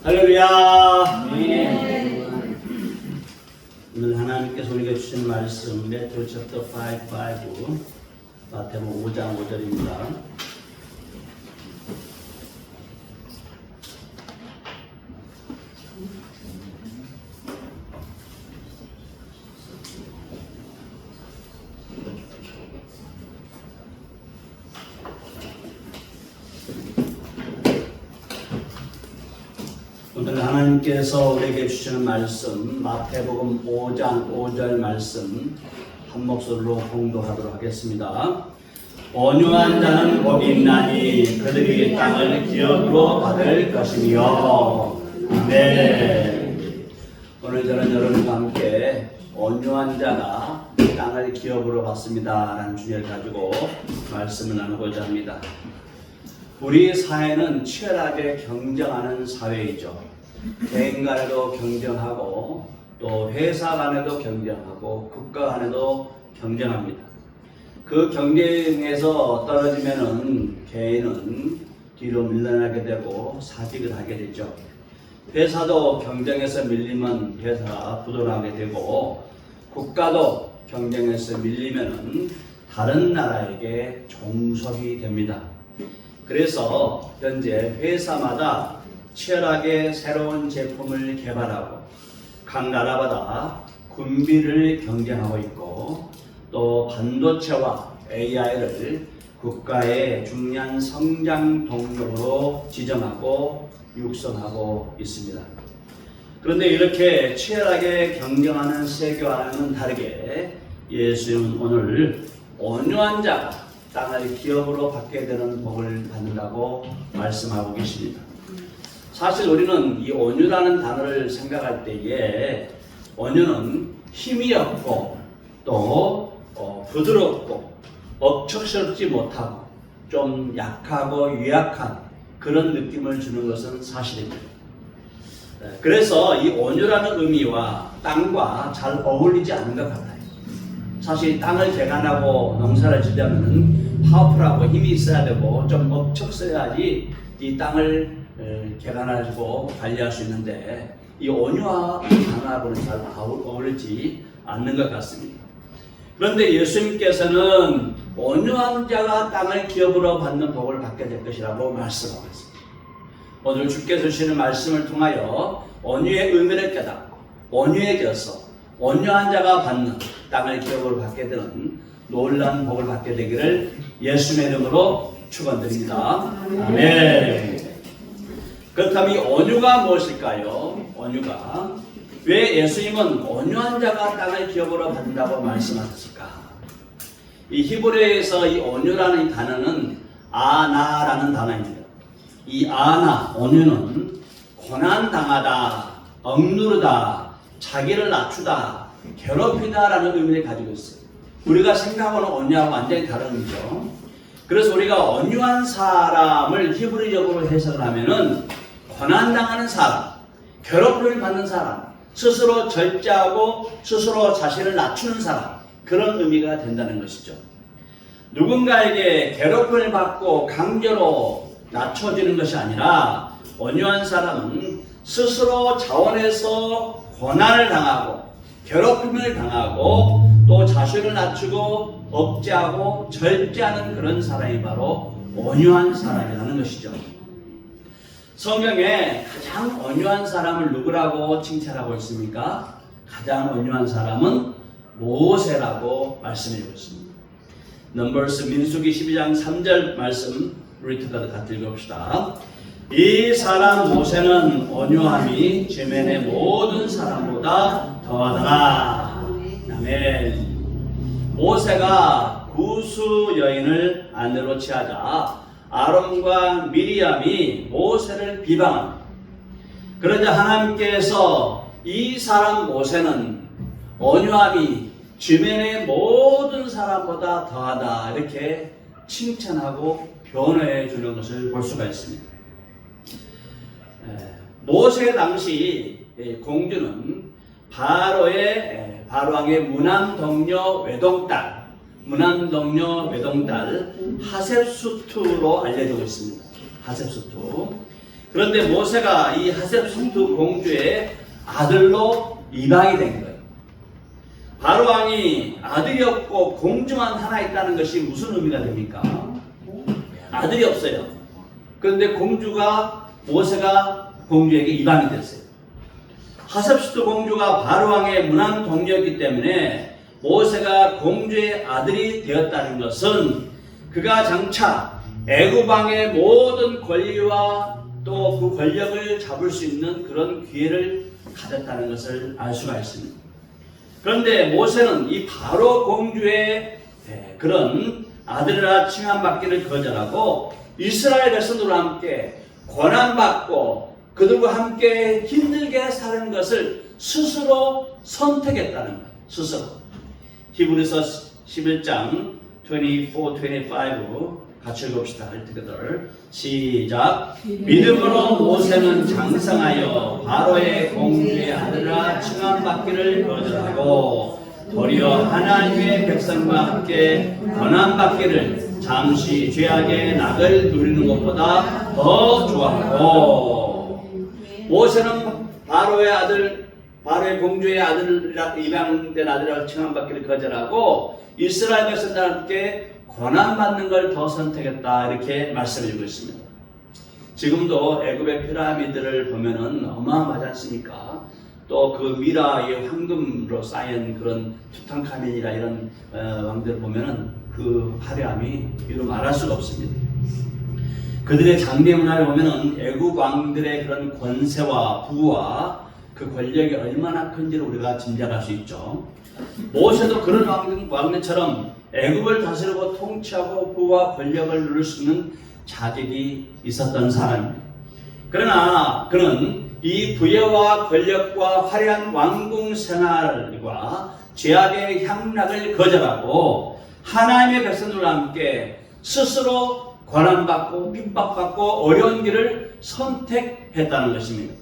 할렐루야. 네. 오늘 하나님께서 우리에게 주신 말씀 Matthew chapter 5, 마태복음 5장 5절입니다. 오늘 하나님께서 우리에게 주시는 말씀 마태복음 5장 5절 말씀 한 목소리로 공독하도록 하겠습니다. 온유한 자는 복이 있나니 그들이 땅을 기업으로 받을 것이며. 아멘. 오늘 저는 여러분과 함께 온유한 자가 땅을 기업으로 받습니다 라는 주제를 가지고 말씀을 나누고자 합니다. 우리 사회는 치열하게 경쟁하는 사회이죠. 개인 간에도 경쟁하고 또 회사 간에도 경쟁하고 국가 간에도 경쟁합니다. 그 경쟁에서 떨어지면은 개인은 뒤로 밀려나게 되고 사직을 하게 되죠. 회사도 경쟁에서 밀리면 회사가 부도나게 되고 국가도 경쟁에서 밀리면은 다른 나라에게 종속이 됩니다. 그래서 현재 회사마다 치열하게 새로운 제품을 개발하고 각 나라마다 군비를 경쟁하고 있고 또 반도체와 AI를 국가의 중요한 성장 동력으로 지정하고 육성하고 있습니다. 그런데 이렇게 치열하게 경쟁하는 세계와는 다르게 예수님은 오늘 온유한 자가 땅을 기업으로 받게 되는 복을 받는다고 말씀하고 계십니다. 사실 우리는 이 온유라는 단어를 생각할 때에 온유는 힘이 없고 또 부드럽고 억척스럽지 못하고 좀 약하고 유약한 그런 느낌을 주는 것은 사실입니다. 그래서 이 온유라는 의미와 땅과 잘 어울리지 않는 것 같아요. 사실 땅을 개간하고 농사를 지려면 파워풀하고 힘이 있어야 되고 좀 억척스러야지 이 땅을 개간하고 관리할 수 있는데 이 온유와 단하고는 잘 어울리지 않는 것 같습니다. 그런데 예수님께서는 온유한 자가 땅을 기업으로 받는 복을 받게 될 것이라고 말씀하고 있습니다. 오늘 주께서 주시는 말씀을 통하여 온유의 의미를 깨닫고 온유해져서 온유한 자가 받는 땅을 기업으로 받게 되는 놀라운 복을 받게 되기를 예수님의 이름으로 축원드립니다. 아멘. 그렇다면 이 온유가 무엇일까요? 온유가 왜 예수님은 온유한 자가 땅을 기업으로 받는다고 말씀하셨을까? 이 히브리어에서 이 온유라는 이 단어는 아나라는 단어입니다. 이 아나, 온유는 고난당하다, 억누르다, 자기를 낮추다, 괴롭히다라는 의미를 가지고 있어요. 우리가 생각하는 온유하고 완전히 다른 의미죠. 그래서 우리가 온유한 사람을 히브리적으로 해석을 하면은 고난당하는 사람, 괴롭힘을 받는 사람, 스스로 절제하고 스스로 자신을 낮추는 사람, 그런 의미가 된다는 것이죠. 누군가에게 괴롭힘을 받고 강제로 낮춰지는 것이 아니라 온유한 사람은 스스로 자원해서 고난을 당하고 괴롭힘을 당하고 또 자신을 낮추고 억제하고 절제하는 그런 사람이 바로 온유한 사람이라는 것이죠. 성경에 가장 온유한 사람을 누구라고 칭찬하고 있습니까? 가장 온유한 사람은 모세라고 말씀해주고 있습니다. 넘버스 민수기 12장 3절 말씀 우리 같이 읽어봅시다. 이 사람 모세는 온유함이 지면의 모든 사람보다 더하더라. 아멘. 모세가 구수 여인을 아내로 취하자 아론과 미리암이 모세를 비방합니다. 그러자 하나님께서 이 사람 모세는 온유함이 지면의 모든 사람보다 더하다 이렇게 칭찬하고 변호해 주는 것을 볼 수가 있습니다. 모세 당시 공주는 바로왕의 무난동녀 외동딸 하셉수투로 알려지고 있습니다. 하셉수투. 그런데 모세가 이 하셉스트 공주의 아들로 입양이 된 거예요. 바로 왕이 아들이 없고 공주만 하나 있다는 것이 무슨 의미가 됩니까? 아들이 없어요. 그런데 모세가 공주에게 입양이 됐어요. 하셉스트 공주가 바로 왕의 문안 동료였기 때문에 모세가 공주의 아들이 되었다는 것은 그가 장차 애굽 왕의 모든 권리와 또 그 권력을 잡을 수 있는 그런 기회를 가졌다는 것을 알 수가 있습니다. 그런데 모세는 이 바로 공주의 그런 아들이라 칭함받기를 거절하고 이스라엘 백성들과 함께 고난받고 그들과 함께 힘들게 사는 것을 스스로 선택했다는 거예요. 스스로. 히브리서 11장 24, 25 같이 읽읍시다. together. 시작. 믿음으로 모세는 장성하여 바로의 공주의 아들이라 칭함받기를 거절하고 도리어 하나님의 백성과 함께 고난받기를 잠시 죄악의 낙을 누리는 것보다 더 좋아하고 모세는 바로의 공주의 아들이라 입양된 아들이라 칭함받기를 거절하고 이스라엘 백성들과 함께 고난받는 걸 더 선택했다 이렇게 말씀해주고 있습니다. 지금도 애굽의 피라미드를 보면은 어마어마하지 않습니까? 또 그 미라의 황금으로 쌓인 그런 투탕카멘이라 이런 왕들 보면은 그 화려함이 이루 말할 수가 없습니다. 그들의 장대 문화를 보면은 애굽 왕들의 그런 권세와 부와 그 권력이 얼마나 큰지를 우리가 짐작할 수 있죠. 모세도 그런 왕들처럼 애굽을 다스리고 통치하고 부와 권력을 누릴 수 있는 자격이 있었던 사람입니다. 그러나 그는 이 부여와 권력과 화려한 왕궁 생활과 죄악의 향락을 거절하고 하나님의 백성들과 함께 스스로 고난받고 핍박받고 어려운 길을 선택했다는 것입니다.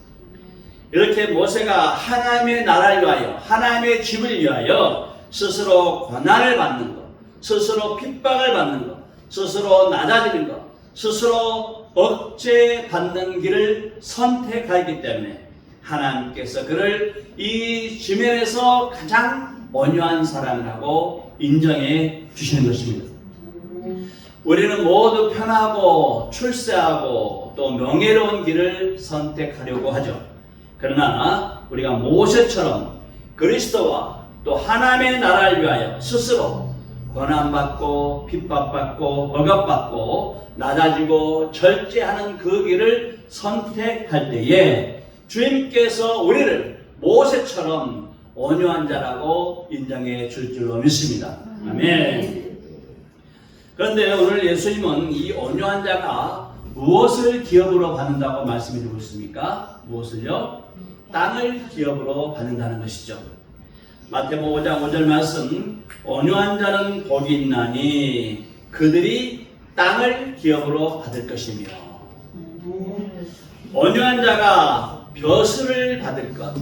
이렇게 모세가 하나님의 나라를 위하여 하나님의 집을 위하여 스스로 고난을 받는 것, 스스로 핍박을 받는 것, 스스로 낮아지는 것, 스스로 억제받는 길을 선택하기 때문에 하나님께서 그를 이 지면에서 가장 온유한 사람이라고 인정해 주시는 것입니다. 우리는 모두 편하고 출세하고 또 명예로운 길을 선택하려고 하죠. 그러나 우리가 모세처럼 그리스도와 또 하나님의 나라를 위하여 스스로 고난받고 핍박받고 억압받고 낮아지고 절제하는 그 길을 선택할 때에 주님께서 우리를 모세처럼 온유한 자라고 인정해 줄 줄로 믿습니다. 아멘. 그런데 오늘 예수님은 이 온유한 자가 무엇을 기업으로 받는다고 말씀해 주고 있습니까? 무엇을요? 땅을 기업으로 받는다는 것이죠. 마태복음 5장 5절 말씀, 온유한 자는 복이 있나니 그들이 땅을 기업으로 받을 것이며, 온유한 자가 벼슬을 받을 것,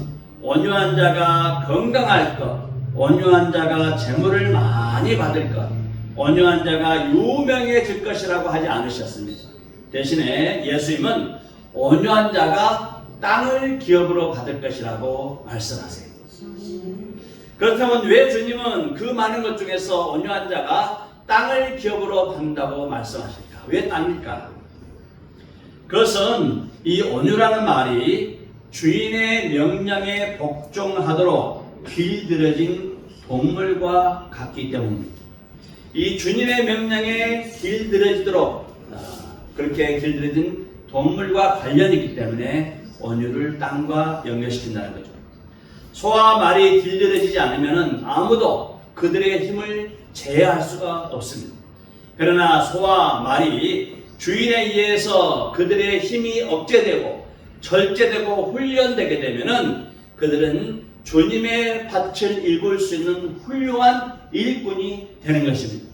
온유한 자가 건강할 것, 온유한 자가 재물을 많이 받을 것, 온유한 자가 유명해질 것이라고 하지 않으셨습니다. 대신에 예수님은 온유한 자가 땅을 기업으로 받을 것이라고 말씀하세요. 그렇다면 왜 주님은 그 많은 것 중에서 온유한 자가 땅을 기업으로 받는다고 말씀하실까? 왜 땅일까? 그것은 이 온유라는 말이 주인의 명령에 복종하도록 길들여진 동물과 같기 때문입니다. 이 주님의 명령에 길들여지도록 그렇게 길들여진 동물과 관련이기 때문에 온유를 땅과 연결시킨다는 거죠. 소와 말이 길들여지지 않으면 아무도 그들의 힘을 제어할 수가 없습니다. 그러나 소와 말이 주인에 의해서 그들의 힘이 억제되고 절제되고 훈련되게 되면은 그들은 주님의 밭을 일굴 수 있는 훌륭한 일꾼이 되는 것입니다.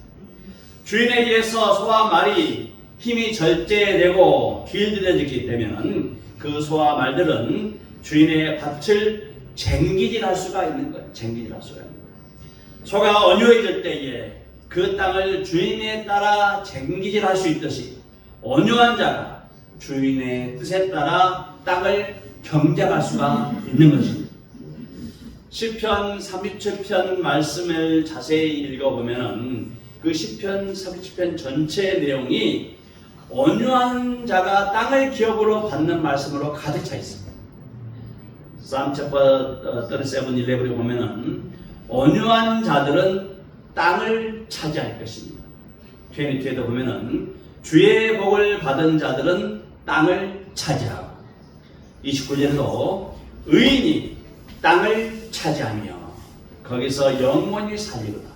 주인에 의해서 소와 말이 힘이 절제되고 길들여지게 되면 그 소와 말들은 주인의 밭을 쟁기질할 수가 있는 거예요. 쟁기질할 수가 있는 거예요. 소가 온유해질 때에 그 땅을 주인에 따라 쟁기질할 수 있듯이 온유한 자가 주인의 뜻에 따라 땅을 경작할 수가 있는 것입니다. 시편 37편 말씀을 자세히 읽어보면은 그 시편 37편 전체 내용이 온유한 자가 땅을 기업으로 받는 말씀으로 가득 차 있습니다. Psalm chapter 37:11에 보면은 온유한 자들은 땅을 차지할 것입니다. 22에도 보면은 주의 복을 받은 자들은 땅을 차지하고 29절에도 의인이 땅을 차지하며 거기서 영원히 살리로다.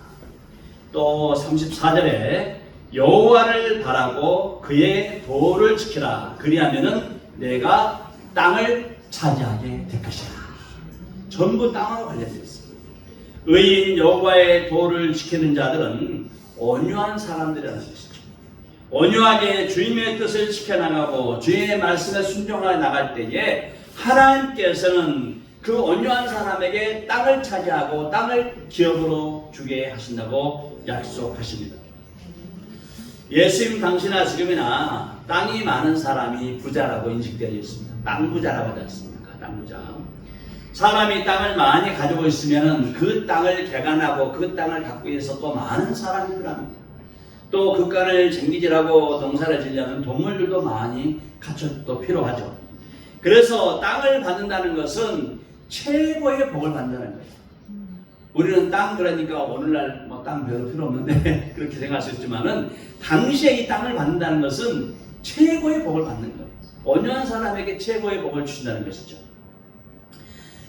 또 34절에 여호와를 바라고 그의 도를 지키라. 그리하면은 내가 땅을 차지하게 될 것이라. 전부 땅하고 관련되어 있습니다. 의인 여호와의 도를 지키는 자들은 온유한 사람들이라는 것이죠. 온유하게 주님의 뜻을 지켜나가고 주의 말씀에 순종하여 나갈 때에 하나님께서는 그 온유한 사람에게 땅을 차지하고 땅을 기업으로 주게 하신다고 약속하십니다. 예수님 당시나 지금이나 땅이 많은 사람이 부자라고 인식되어 있습니다. 땅 부자라고 하지 않습니까? 땅 부자. 사람이 땅을 많이 가지고 있으면 그 땅을 개간하고 그 땅을 갖기 위해서 또 많은 사람이 필요합니다. 또 그 땅을 쟁기질하고 농사를 지려면 동물들도 많이 갖춰도 필요하죠. 그래서 땅을 받는다는 것은 최고의 복을 받는다는 거예요. 우리는 땅 그러니까 오늘날 뭐 땅 별로 필요 없는데 그렇게 생각할 수 있지만은 당시에 이 땅을 받는다는 것은 최고의 복을 받는 거예요. 온유한 사람에게 최고의 복을 주신다는 것이죠.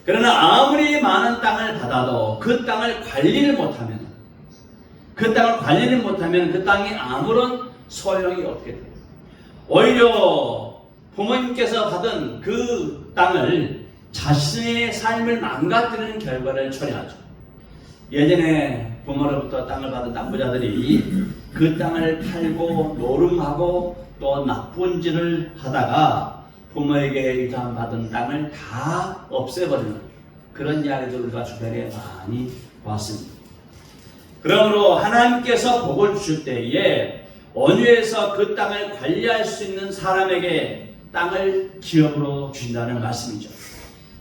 그러나 아무리 많은 땅을 받아도 그 땅을 관리를 못하면 그 땅이 아무런 소용이 없게 돼요. 오히려 부모님께서 받은 그 땅을 자신의 삶을 망가뜨리는 결과를 초래하죠. 예전에 부모로부터 땅을 받은 남부자들이 그 땅을 팔고 노름하고 또 나쁜 짓을 하다가 부모에게 유산받은 땅을 다 없애버리는 그런 이야기들 우리가 주변에 많이 봤습니다. 그러므로 하나님께서 복을 주실 때에 온유해서 그 땅을 관리할 수 있는 사람에게 땅을 기업으로 주신다는 말씀이죠.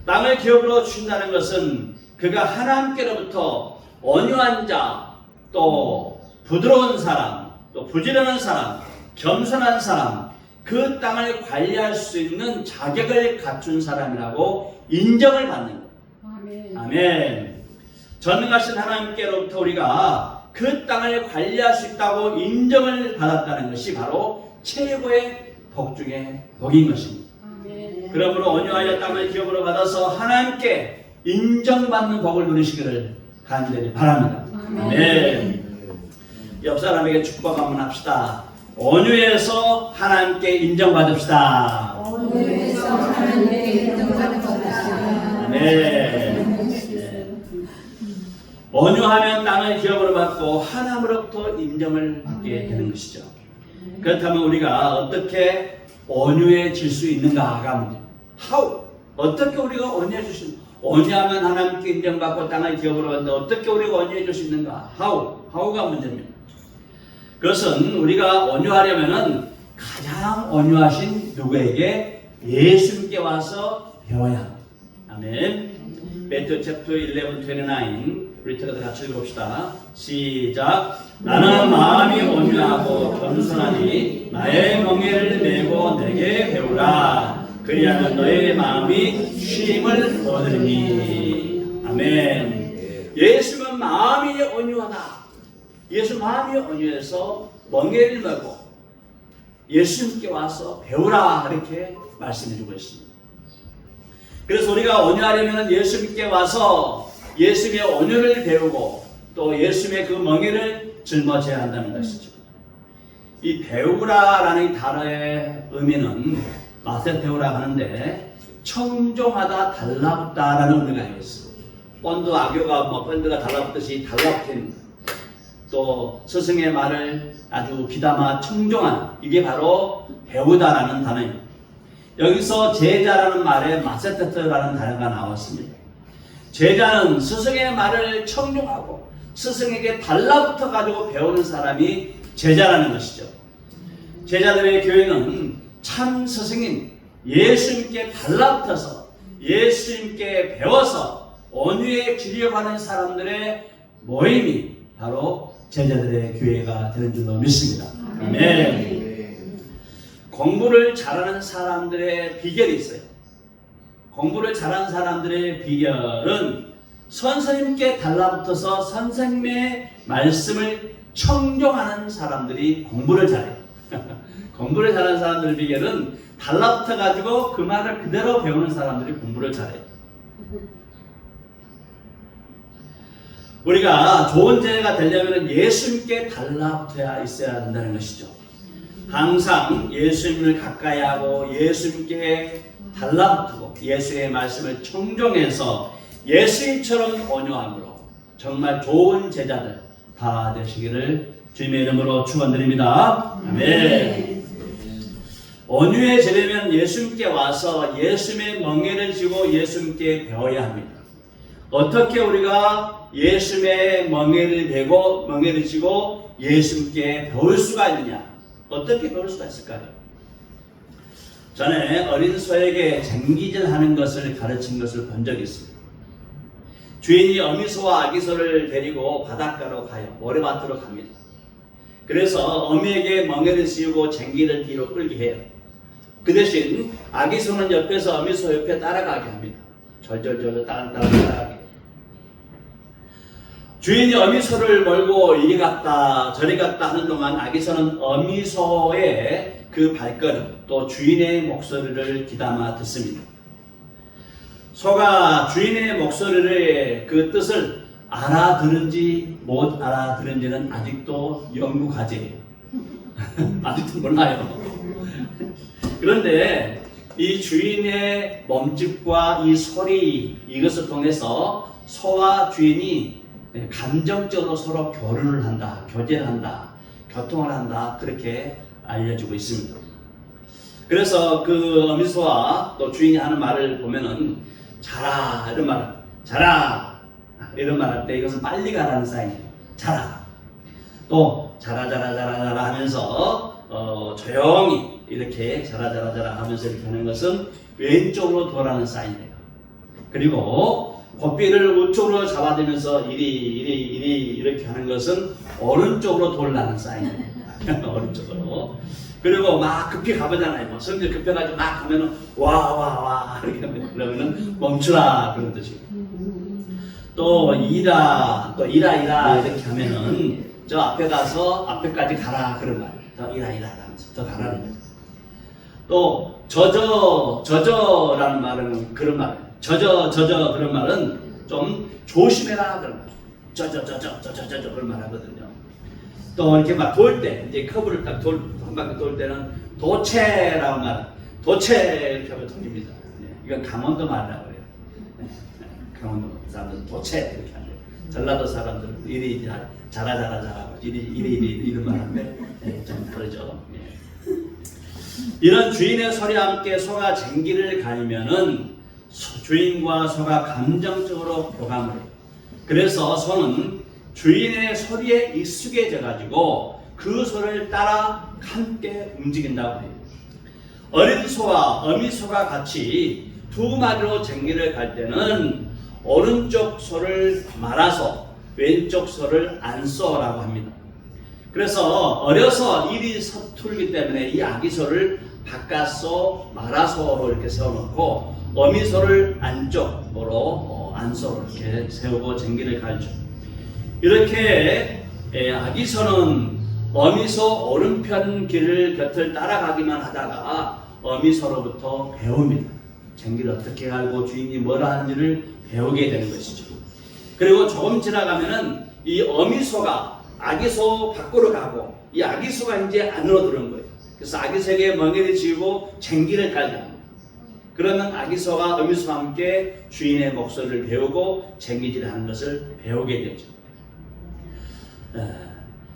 땅을 기업으로 주신다는 것은 그가 하나님께로부터 온유한 자, 또 부드러운 사람, 또 부지런한 사람, 겸손한 사람, 그 땅을 관리할 수 있는 자격을 갖춘 사람이라고 인정을 받는 거예요. 아멘. 아멘. 전능하신 하나님께로부터 우리가 그 땅을 관리할 수 있다고 인정을 받았다는 것이 바로 최고의 복 중의 복인 것입니다. 아멘. 그러므로 온유하여 땅을 기업으로 받아서 하나님께 인정받는 복을 누리시기를 간절히 바랍니다. 아멘. 옆 사람에게 축복 한번 합시다. 온유해서 하나님께 인정받읍시다. 온유해서 하나님께 인정받읍시다. 아멘. 온유하면 땅을 기업으로 받고 하나님으로부터 인정을 받게 되는 것이죠. 그렇다면 우리가 어떻게 온유해질 수 있는가가 문제. How? 어떻게 우리가 온유해질 수 있는가? 온유하면 하나님께 인정받고 땅을 기업으로 받는다. 어떻게 우리가 온유해질 수 있는가? How가 문제입니다. 그것은 우리가 온유하려면은 가장 온유하신 누구에게? 예수님께 와서 배워야 합니다. 아멘. Matthew chapter 11:29 우리 다 같이 읽읍시다. 시작. 나는 마음이 온유하고 겸손하니 나의 멍에를 메고 내게 배우라. 그리하면 너의 마음이 쉼을 얻으리니. 아멘. 예수는 마음이 온유하다. 예수 마음이 온유해서 멍에를 메고 예수님께 와서 배우라 이렇게 말씀해주고 있습니다. 그래서 우리가 온유하려면 예수님께 와서 예수님의 온유를 배우고 또 예수님의 그 멍에를 짊어져야 한다는 것이죠. 이 배우라라는 단어의 의미는 마세테오라 하는데 청종하다, 달라붙다라는 의미가 있습니다. 본드 악교가 본드가 달라붙듯이 달라붙은 또 스승의 말을 아주 귀담아 청종한 이게 바로 배우다라는 단어입니다. 여기서 제자라는 말에 마세테토라는 단어가 나왔습니다. 제자는 스승의 말을 청종하고 스승에게 달라붙어 가지고 배우는 사람이 제자라는 것이죠. 제자들의 교회는 참 스승님 예수님께 달라붙어서 예수님께 배워서 온유에 지려가는 사람들의 모임이 바로 제자들의 교회가 되는 줄로 믿습니다. 아멘. 공부를 잘하는 사람들의 비결이 있어요. 공부를 잘하는 사람들의 비결은 선생님께 달라붙어서 선생님의 말씀을 청종하는 사람들이 공부를 잘해요. 공부를 잘하는 사람들의 비결은 달라붙어 가지고 그 말을 그대로 배우는 사람들이 공부를 잘해요. 우리가 좋은 제자가 되려면 예수님께 달라붙어야 있어야 된다는 것이죠. 항상 예수님을 가까이 하고 예수님께 달라붙고 예수의 말씀을 청종해서 예수님처럼 온유함으로 정말 좋은 제자들 다 되시기를 주님의 이름으로 축원드립니다. 아멘. 온유해지려면 예수님께 와서 예수님의 멍에를 쥐고 예수님께 배워야 합니다. 어떻게 우리가 예수님의 멍에를 쥐고 예수님께 배울 수가 있느냐? 어떻게 배울 수가 있을까요? 전에 어린 소에게 쟁기질하는 것을 가르친 것을 본 적이 있습니다. 주인이 어미소와 아기소를 데리고 바닷가로 가요. 모래밭으로 갑니다. 그래서 어미에게 멍에를 씌우고 쟁기를 뒤로 끌게 해요. 그 대신 아기소는 옆에서 어미소 옆에 따라가게 합니다. 절절절 따라가게. 주인이 어미소를 몰고 이리 갔다 저리 갔다 하는 동안 아기소는 어미소의 그 발걸음 또 주인의 목소리를 귀담아 듣습니다. 소가 주인의 목소리를 그 뜻을 알아들은지 못 알아들은지는 아직도 연구과제예요. 아직도 몰라요. 그런데 이 주인의 몸짓과 이 소리 이것을 통해서 소와 주인이 감정적으로 서로 교류를 한다, 교제를 한다, 교통을 한다 그렇게 알려주고 있습니다. 그래서 그 어미소와 또 주인이 하는 말을 보면은 자라 이런 말, 자라 이런 말 할 때 이것은 빨리 가라는 사인이에요. 자라. 또 자라 하면서 조용히 이렇게 자라 하면서 이렇게 하는 것은 왼쪽으로 돌아가는 사인이에요. 그리고 고삐를 우측으로 잡아들면서 이리 이렇게 하는 것은 오른쪽으로 돌라는 사인이에요. 오른쪽으로. 그리고 막 급히 가보잖아요. 뭐 성질 급해가지고 막 가면은 와 이렇게 하면 그러면은 멈추라 그런 뜻이고. 또 이라 이렇게 하면은 저 앞에 가서 앞에까지 가라 그런 말. 더 이라 하면서 더 가라는 거죠. 또 저저라는 말은 그런 말. 저저 그런 말은 좀 조심해라 그런 말. 저저 그런 말 하거든요. 또 이렇게 막 돌 때 이제 커브를 딱 한 바퀴 돌 때는 도체라는 말. 도체 이렇게 하면 돌립니다. 이건 강원도 말이라고 그래요. 강원도 사람들은 도체 이렇게 한대요. 전라도 사람들은 이리 자라 이리 이런 말 하는데 좀 다르죠. 이런 주인의 소리와 함께 소가 쟁기를 갈면은 주인과 소가 감정적으로 교감을 해요. 그래서 소는 주인의 소리에 익숙해져 가지고 그 소리를 따라 함께 움직인다고 해요. 어린 소와 어미 소가 같이 두 마리로 쟁기를 갈 때는 오른쪽 소를 말아서 왼쪽 소를 안 쏘라고 합니다. 그래서 어려서 일이 서툴기 때문에 이 아기소를 바깥소, 마라소로 이렇게 세워놓고 어미소를 안쪽으로 안소로 이렇게 세우고 쟁기를 갈죠. 이렇게 아기소는 어미소 오른편 길을 곁을 따라가기만 하다가 어미소로부터 배웁니다. 쟁기를 어떻게 갈고 주인이 뭐라 하는지를 배우게 되는 것이죠. 그리고 조금 지나가면은 이 어미소가 아기소 밖으로 가고 이 아기소가 이제 안으로 들어온 거예요. 그래서 아기소에게 멍에를 쥐고 쟁기를 갈게 합니다. 그러면 아기소가 어미소와 함께 주인의 목소리를 배우고 쟁기질을 하는 것을 배우게 되죠.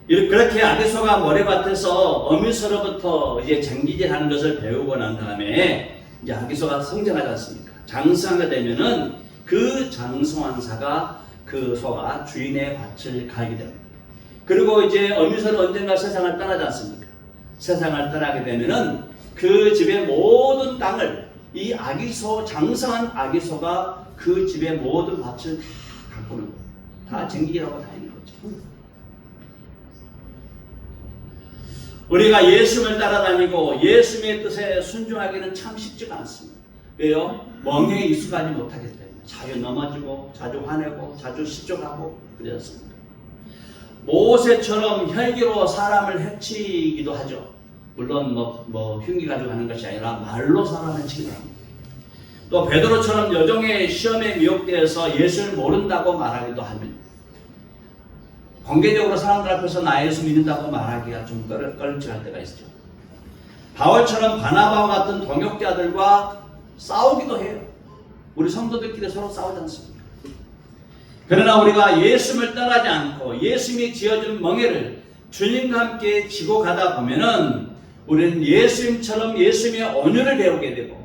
그렇게 아기소가 모래밭에서 어미소로부터 이제 쟁기질하는 것을 배우고 난 다음에 이제 아기소가 성장하지 않습니까? 장성하게 되면은 그 장성한 사가 그 소가 주인의 밭을 가게 됩니다. 그리고 이제 어미소는 언젠가 세상을 떠나지 않습니까? 세상을 떠나게 되면은 그 집의 모든 땅을 이 아기소, 장성한 아기소가 그 집의 모든 밭을 다 가꾸는 거예요. 다 쟁기라고 다니는 거죠. 우리가 예수님을 따라다니고 예수님의 뜻에 순종하기는 참 쉽지가 않습니다. 왜요? 멍에에 익숙하지 못하기 때문에 자주 넘어지고 자주 화내고 자주 실족하고 그랬습니다. 모세처럼 혈기로 사람을 해치기도 하죠. 물론 흉기 가지고 하는 것이 아니라 말로 사람을 해치기도 합니다. 또 베드로처럼 여종의 시험에 미혹되어서 예수를 모른다고 말하기도 합니다. 공개적으로 사람들 앞에서 나 예수 믿는다고 말하기가 좀 꺼림칙할 때가 있죠. 바울처럼 바나바와 같은 동역자들과 싸우기도 해요. 우리 성도들끼리 서로 싸우지 않습니까? 그러나 우리가 예수님을 떠나지 않고 예수님이 지어준 멍에를 주님과 함께 지고 가다 보면은 우리는 예수님처럼 예수님의 온유를 배우게 되고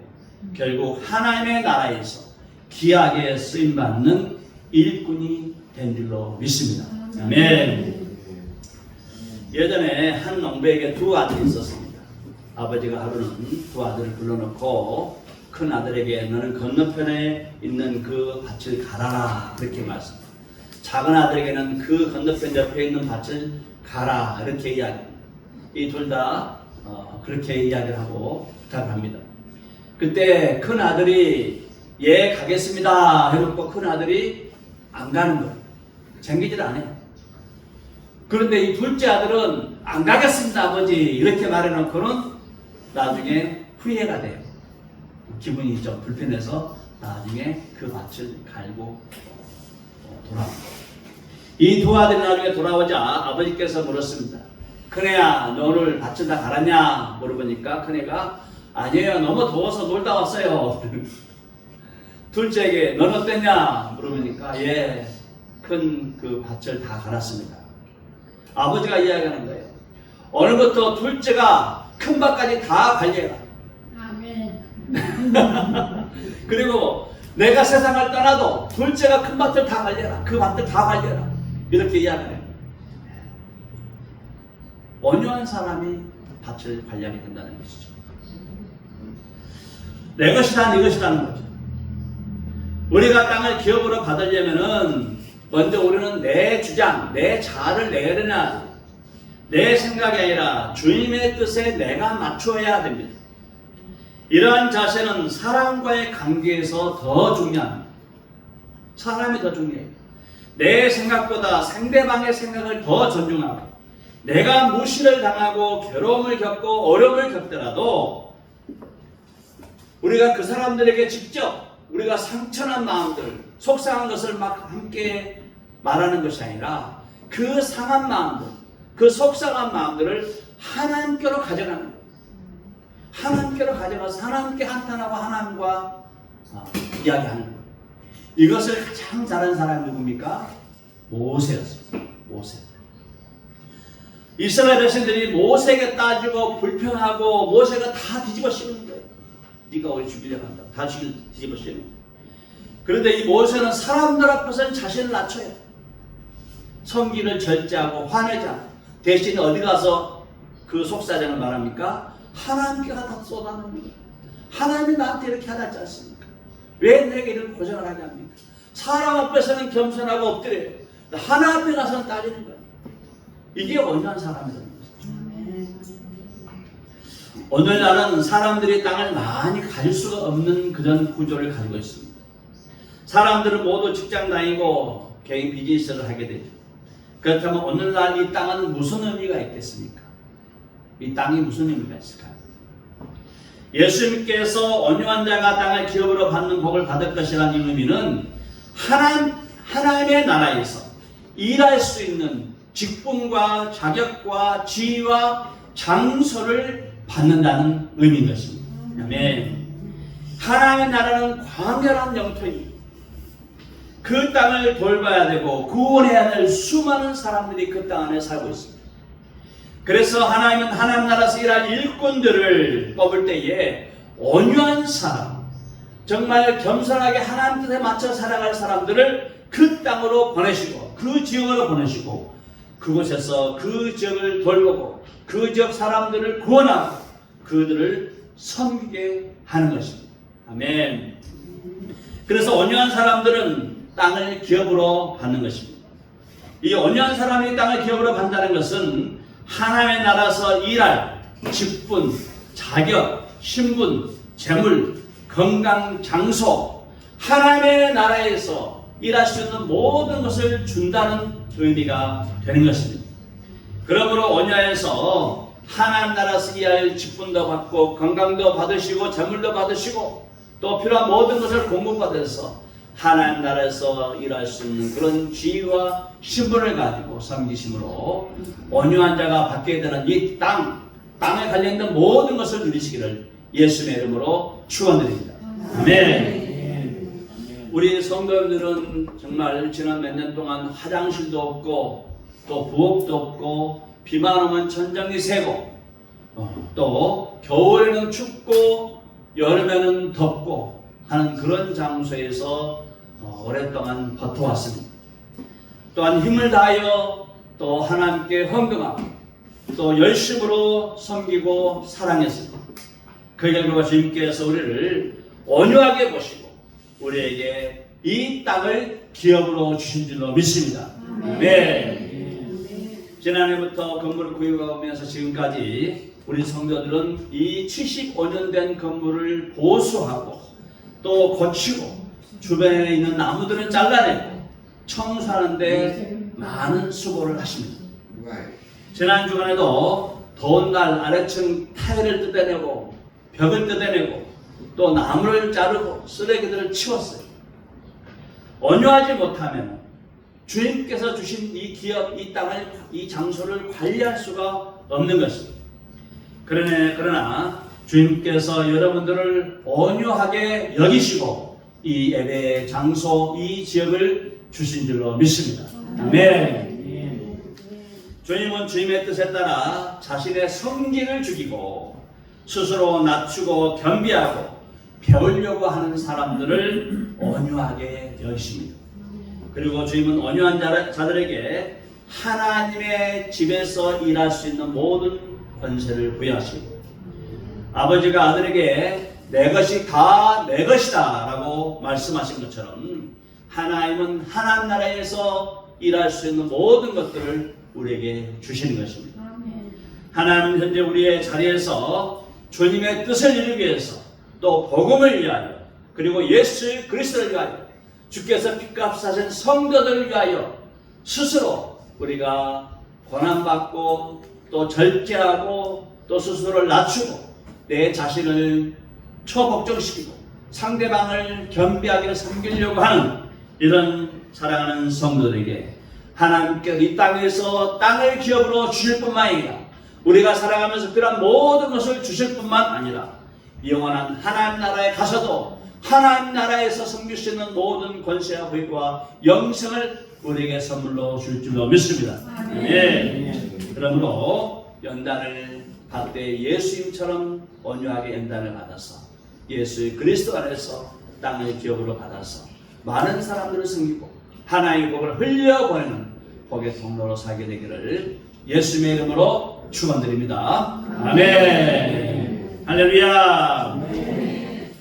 결국 하나님의 나라에서 귀하게 쓰임받는 일꾼이 된 줄로 믿습니다. 아멘. 예전에 한 농부에게 두 아들이 있었습니다. 아버지가 하루는 두 아들을 불러놓고 큰 아들에게 너는 건너편에 있는 그 밭을 갈아라 그렇게 말씀합니다. 작은 아들에게는 그 건너편 옆에 있는 밭을 가라 이렇게 이야기합니다. 이 둘 다 그렇게 이야기를 하고 부탁을 합니다. 그때 큰 아들이 예 가겠습니다 해놓고 큰 아들이 안 가는 거예요. 챙기질 않아요. 그런데 이 둘째 아들은 안 가겠습니다 아버지 이렇게 말해놓고는 나중에 후회가 돼요. 기분이 좀 불편해서 나중에 그 밭을 갈고 돌아옵니다. 이 두 아들이 나중에 돌아오자 아버지께서 물었습니다. 큰애야 너 오늘 밭을 다 갈았냐 물어보니까 큰애가 아니에요 너무 더워서 놀다 왔어요. 둘째에게 넌 어땠냐 물어보니까 예 큰 그 밭을 다 갈았습니다. 아버지가 이야기하는 거예요. 오늘부터 둘째가 큰 밭까지 다 관리해라. 아멘. 그리고 내가 세상을 떠나도 둘째가 큰 밭을 다 관리해라. 그 밭을 다 관리해라. 이렇게 이야기해요. 온유한 사람이 밭을 관리하게 된다는 것이죠. 내 것이다 네 것이라는 거죠. 우리가 땅을 기업으로 받으려면은 먼저 우리는 내 주장, 내 자아를 내려놔야 돼. 내 생각이 아니라 주님의 뜻에 내가 맞추어야 됩니다. 이러한 자세는 사람과의 관계에서 더 중요합니다. 사람이 더 중요해요. 내 생각보다 상대방의 생각을 더 존중하고 내가 무시를 당하고 괴로움을 겪고 어려움을 겪더라도 우리가 그 사람들에게 직접 우리가 상처난 마음들, 속상한 것을 막 함께 말하는 것이 아니라 그 상한 마음들, 그 속상한 마음들을 하나님께로 가져가는 거예요. 하나님께로 가져가서 하나님께 한탄하고 하나님과 이야기하는 거예요. 이것을 가장 잘한 사람이 누굽니까? 모세였습니다. 모세. 이스라엘 백성들이 모세에게 따지고 불평하고 모세가 다 뒤집어 씌우는 거예요. 네가 우리 죽이려고 한다. 다 뒤집어 씌우는 거예요. 그런데 이 모세는 사람들 앞에서는 자신을 낮춰요. 성기를 절제하고 화내지 않고 대신 어디 가서 그 속사정을 말합니까? 하나님께 다 쏟아내는 거예요. 하나님이 나한테 이렇게 하지 않습니까? 왜 내게 이런 고생을 하지 않습니까? 사람 앞에서는 겸손하고 엎드려요. 하나님 앞에 가서는 따지는 거예요. 이게 온유한 사람이라는 것이죠. 오늘날은 사람들이 땅을 많이 가질 수가 없는 그런 구조를 가지고 있습니다. 사람들은 모두 직장 다니고 개인 비즈니스를 하게 되죠. 그렇다면 오늘날 이 땅은 무슨 의미가 있겠습니까? 이 땅이 무슨 의미가 있을까요? 예수님께서 온유한 자가 땅을 기업으로 받는 복을 받을 것이라는 의미는 하나님의 나라에서 일할 수 있는 직분과 자격과 지위와 장소를 받는다는 의미인 것입니다. 아멘. 하나님의 나라는 광활한 영토입니다. 그 땅을 돌봐야 되고 구원해야 될 수많은 사람들이 그 땅 안에 살고 있습니다. 그래서 하나님은 하나님 나라에서 일할 일꾼들을 뽑을 때에 온유한 사람, 정말 겸손하게 하나님 뜻에 맞춰 살아갈 사람들을 그 땅으로 보내시고 그 지역으로 보내시고 그곳에서 그 지역을 돌보고 그 지역 사람들을 구원하고 그들을 섬기게 하는 것입니다. 아멘. 그래서 온유한 사람들은 땅을 기업으로 받는 것입니다. 이 온유한 사람이 땅을 기업으로 받는다는 것은 하나님의 나라에서 일할 직분, 자격, 신분, 재물, 건강, 장소, 하나님의 나라에서 일할 수 있는 모든 것을 준다는 의미가 되는 것입니다. 그러므로 온유해서 하나님 나라에서 일할 직분도 받고 건강도 받으시고 재물도 받으시고 또 필요한 모든 것을 공급받아서 하나님 나라에서 일할 수 있는 그런 지위와 신분을 가지고 섬기심으로 온유한 자가 받게 되는 이 땅에 관련된 모든 것을 누리시기를 예수님의 이름으로 축원드립니다. 아멘. 우리 성도님들은 정말 지난 몇 년 동안 화장실도 없고 또 부엌도 없고 비만 오면 천장이 새고 또 겨울에는 춥고 여름에는 덥고 하는 그런 장소에서 오랫동안 버텨왔습니다. 또한 힘을 다하여 또 하나님께 헌금하고 또 열심으로 섬기고 사랑했습니다. 그 결과 주님께서 우리를 온유하게 보시고 우리에게 이 땅을 기업으로 주신 줄로 믿습니다. 네. 지난해부터 건물을 구입하면서 지금까지 우리 성도들은 이 75년 된 건물을 보수하고 또 고치고 주변에 있는 나무들은 잘라내고 청소하는데 많은 수고를 하십니다. 지난 주간에도 더운 날 아래층 타일을 뜯어내고 벽을 뜯어내고 또 나무를 자르고 쓰레기들을 치웠어요. 온유하지 못하면 주님께서 주신 이 기업, 이 땅을, 이 장소를 관리할 수가 없는 것입니다. 그러나 주님께서 여러분들을 온유하게 여기시고 이 예배 장소, 이 지역을 주신 줄로 믿습니다. 아멘. 주님은 주님의 뜻에 따라 자신의 성기를 죽이고 스스로 낮추고 겸비하고 배우려고 하는 사람들을 온유하게 여기십니다. 그리고 주님은 온유한 자들에게 하나님의 집에서 일할 수 있는 모든 권세를 부여하시고 아버지가 아들에게 내 것이 다 내 것이다 라고 말씀하신 것처럼 하나님은 하나님 나라에서 일할 수 있는 모든 것들을 우리에게 주시는 것입니다. 하나님은 현재 우리의 자리에서 주님의 뜻을 이루기 위해서 또 복음을 위하여 그리고 예수 그리스도를 위하여 주께서 핏값 사신 성도들을 위하여 스스로 우리가 고난받고 또 절제하고 또 스스로를 낮추고 내 자신을 초복종시키고 상대방을 겸비하게 섬기려고 하는 이런 사랑하는 성도들에게 하나님께서 이 땅에서 땅을 기업으로 주실 뿐만 아니라 우리가 살아가면서 필요한 모든 것을 주실 뿐만 아니라 영원한 하나님 나라에 가서도 하나님 나라에서 섬길 수 있는 모든 권세와 부와 영생을 우리에게 선물로 줄 줄로 믿습니다. 네. 그러므로 연단을 받을 때 예수님처럼 온유하게 연단을 받아서 예수 그리스도 안에서 땅을 기업으로 받아서 많은 사람들을 섬기고 하나님의 복을 흘려보내는 복의 통로로 살게 되기를 예수님의 이름으로 축원드립니다. 아멘. 할렐루야.